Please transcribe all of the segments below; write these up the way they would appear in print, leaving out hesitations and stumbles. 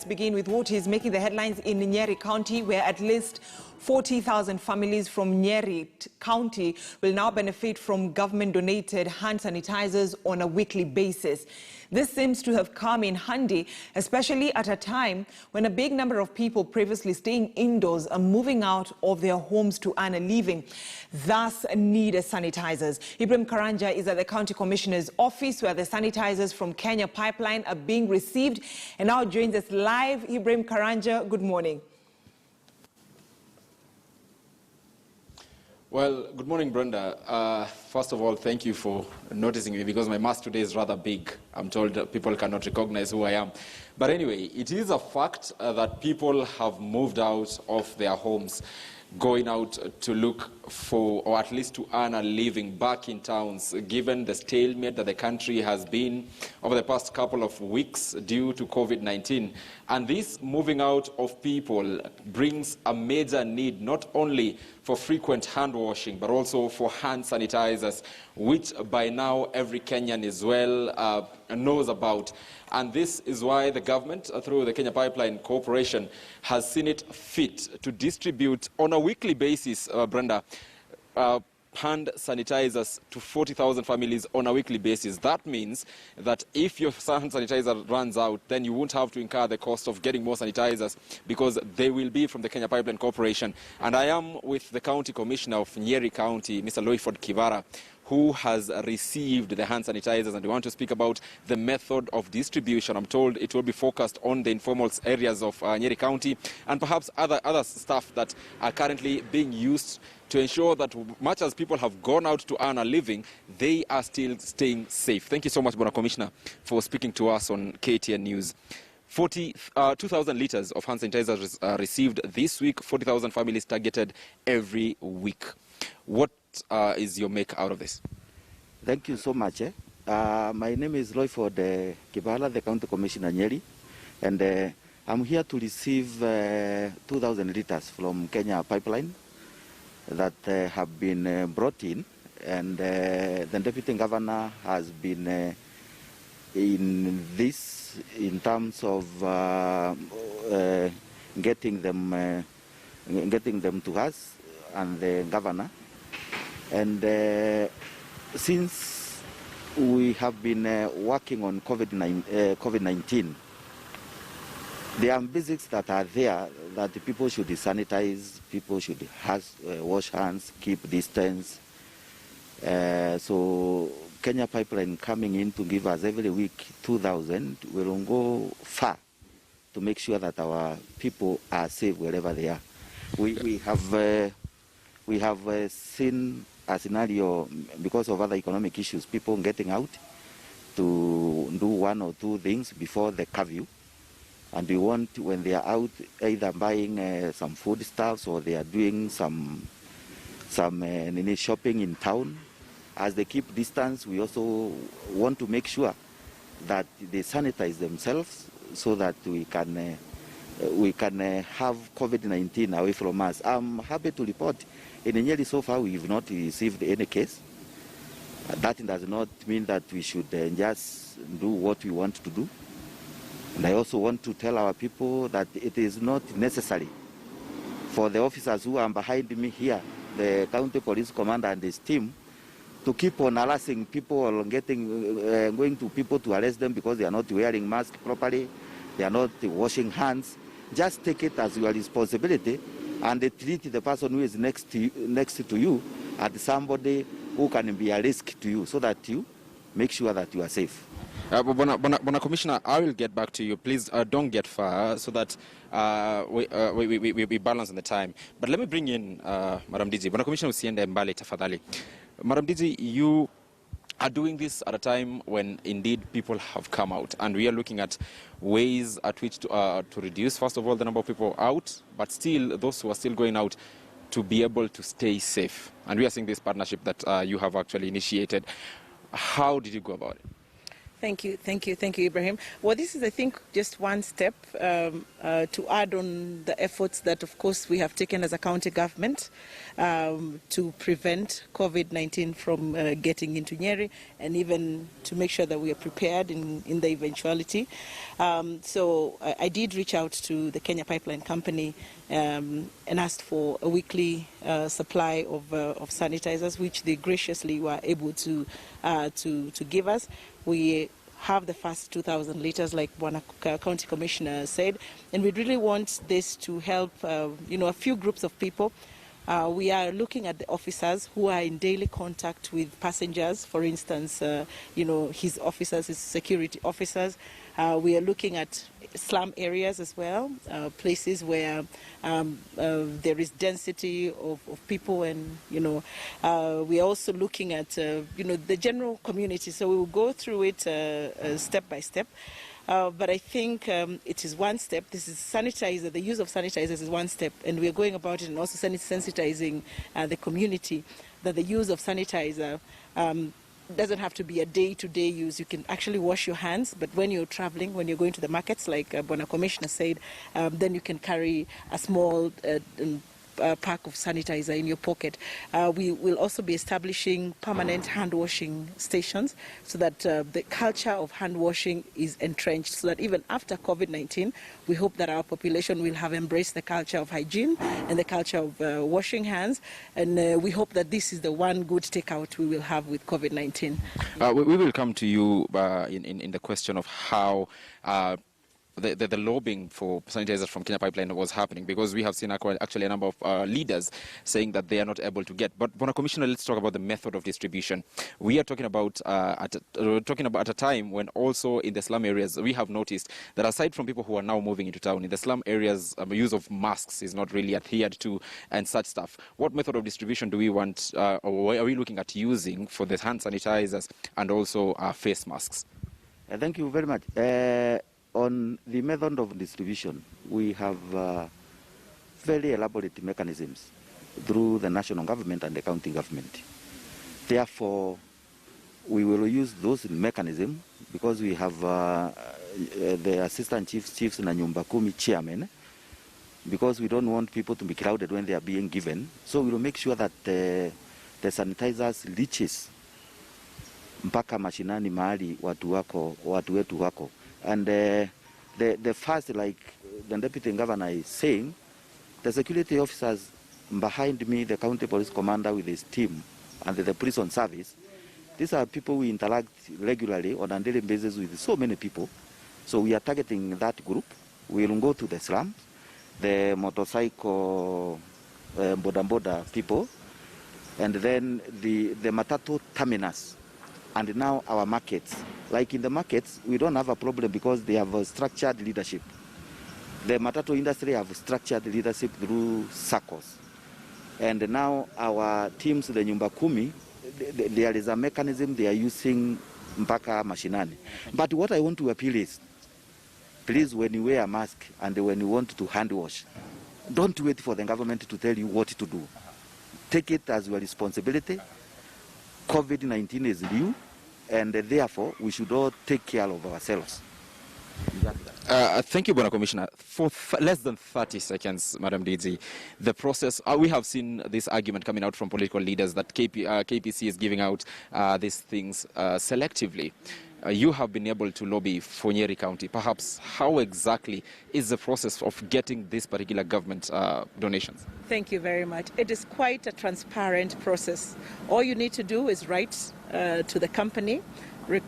Let's begin with what is making the headlines in Nyeri County, where at least 40,000 families from Nyeri County will now benefit from government-donated hand sanitizers on a weekly basis. This seems to have come in handy, especially at a time when a big number of people previously staying indoors are moving out of their homes to earn a living, thus need sanitizers. Ibrahim Karanja is at the County Commissioner's office, where the sanitizers from Kenya Pipeline are being received, and now joins us live. Ibrahim Karanja, good morning. Well, good morning, Brenda. First of all, thank you for noticing me, because my mask today is rather big. I'm told that people cannot recognize who I am. But anyway, it is a fact that people have moved out of their homes, going out to look for, or at least to earn a living back in towns, given the stalemate that the country has been over the past couple of weeks due to COVID-19. And this moving out of people brings a major need, not only for frequent hand washing, but also for hand sanitizers, which by now every Kenyan as well knows about. And this is why the government, through the Kenya Pipeline Corporation, has seen it fit to distribute on a weekly basis, Brenda, hand sanitizers to 40,000 families on a weekly basis. That means that if your hand sanitizer runs out, then you won't have to incur the cost of getting more sanitizers, because they will be from the Kenya Pipeline Corporation. And I am with the County Commissioner of Nyeri County, Mr. Loiford Kivara, who has received the hand sanitizers, and we want to speak about the method of distribution. I'm told it will be focused on the informal areas of Nyeri County, and perhaps other stuff that are currently being used to ensure that much as people have gone out to earn a living, they are still staying safe. Thank you so much, Bona Commissioner, for speaking to us on KTN News. 2,000 litres of hand sanitizers received this week, 40,000 families targeted every week. What is your make out of this? Thank you so much. My name is Loiford Kivara, the County Commissioner Nyeri, and I'm here to receive 2,000 litres from Kenya Pipeline that have been brought in, and the Deputy Governor has been in this in terms of getting them to us and the Governor. And since we have been working on COVID-19, there are basics that are there that the people should sanitize, people should wash hands, keep distance. So Kenya Pipeline coming in to give us every week 2,000 will go far to make sure that our people are safe wherever they are. We have seen a scenario because of other economic issues, people getting out to do one or two things before the curfew. And we want, when they are out, either buying some foodstuffs or they are doing some shopping in town, as they keep distance, we also want to make sure that they sanitize themselves so that we can have COVID-19 away from us. I'm happy to report, in Nyeri so far we have not received any case. That does not mean that we should just do what we want to do. And I also want to tell our people that it is not necessary for the officers who are behind me here, the County Police Commander and his team, to keep on harassing people or going to people to arrest them because they are not wearing masks properly, they are not washing hands. Just take it as your responsibility and treat the person who is next to you as somebody who can be a risk to you, so that you make sure that you are safe. Bona Commissioner, I will get back to you. Please don't get far so that we balance on the time. But let me bring in Madam DG. Bona Commissioner usiende mbali tafadhali. Madam DG, you are doing this at a time when indeed people have come out, and we are looking at ways at which to reduce, first of all, the number of people out, but still those who are still going out to be able to stay safe. And we are seeing this partnership that you have actually initiated. How did you go about it? Thank you, Ibrahim. Well, this is, I think, just one step to add on the efforts that, of course, we have taken as a county government to prevent COVID-19 from getting into Nyeri, and even to make sure that we are prepared in the eventuality. So I did reach out to the Kenya Pipeline Company and asked for a weekly supply of sanitizers, which they graciously were able to give us. We have the first 2,000 litres, like one county commissioner said, and we really want this to help, a few groups of people. We are looking at the officers who are in daily contact with passengers, for instance, his officers, his security officers. We are looking at slum areas as well, places where there is density of people, and we are also looking at the general community. So we will go through it step by step. But I think it is one step. This is sanitizer. The use of sanitizers is one step, and we are going about it and also sensitizing the community that the use of sanitizer doesn't have to be a day-to-day use. You can actually wash your hands, but when you're traveling, when you're going to the markets, like Bona Commissioner said, then you can carry a small pack of sanitizer in your pocket. We will also be establishing permanent hand washing stations so that the culture of hand washing is entrenched, so that even after COVID-19, we hope that our population will have embraced the culture of hygiene and the culture of washing hands, and we hope that this is the one good takeout we will have with COVID-19. We will come to you in the question of how the lobbying for sanitizers from Kenya Pipeline was happening, because we have seen actually a number of leaders saying that they are not able to get. But, Bona Commissioner, let's talk about the method of distribution. We are talking about at a time when also in the slum areas we have noticed that aside from people who are now moving into town, in the slum areas, use of masks is not really adhered to and such stuff. What method of distribution do we want, or are we looking at using for the hand sanitizers and also face masks? Thank you very much. On the method of distribution, we have very elaborate mechanisms through the national government and the county government. Therefore, we will use those mechanisms because we have the assistant chiefs and Nyumba Kumi chairman, because we don't want people to be crowded when they are being given. So we will make sure that the sanitizers reaches mpaka mashinani mahali watu wetu wako. And the first, like the Deputy Governor is saying, the security officers behind me, the county police commander with his team, and the prison service, these are people we interact regularly on a daily basis with so many people. So we are targeting that group. We will go to the slums, the motorcycle boda people, and then the matatu terminus. And now our markets. Like in the markets, we don't have a problem because they have a structured leadership. The matatu industry have structured leadership through circles. And now our teams, the Nyumba Kumi, there is a mechanism they are using mpaka mashinani. But what I want to appeal is, please, when you wear a mask and when you want to hand wash, don't wait for the government to tell you what to do. Take it as your responsibility. COVID-19 is new, and therefore we should all take care of ourselves. Thank you, Bona Commissioner. For less than 30 seconds, Madam Didzi, the process, we have seen this argument coming out from political leaders that KPC is giving out these things selectively. You have been able to lobby for Nyeri County. Perhaps how exactly is the process of getting this particular government donations? Thank you very much. It is quite a transparent process. All you need to do is write to the company,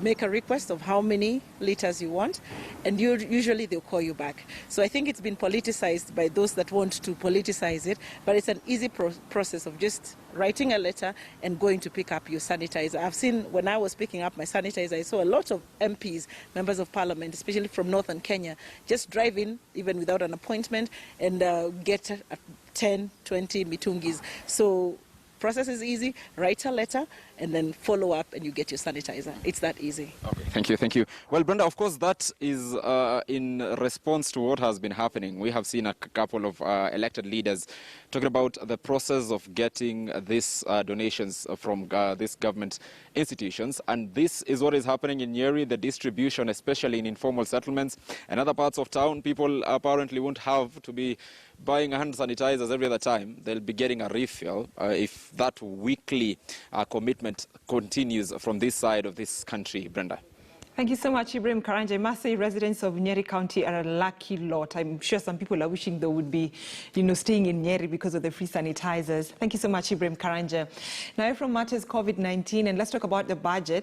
make a request of how many liters you want, and usually they'll call you back. So I think it's been politicized by those that want to politicize it, but it's an easy process of just writing a letter and going to pick up your sanitizer. I've seen, when I was picking up my sanitizer, I saw a lot of MPs, members of parliament, especially from northern Kenya, just drive in, even without an appointment, and get 10, 20 mitungis. So process is easy. Write a letter and then follow up and you get your sanitizer. It's that easy. Okay, thank you, thank you. Well, Brenda, of course, that is in response to what has been happening. We have seen a couple of elected leaders talking about the process of getting these donations from these government institutions, and this is what is happening in Nyeri, the distribution, especially in informal settlements and other parts of town. People apparently won't have to be buying hand sanitizers every other time. They'll be getting a refill if that weekly commitment continues from this side of this country. Brenda. Thank you so much, Ibrahim Karanja. I must say residents of Nyeri County are a lucky lot. I'm sure some people are wishing they would be, staying in Nyeri because of the free sanitizers. Thank you so much, Ibrahim Karanja. Now from matters COVID-19, and let's talk about the budget.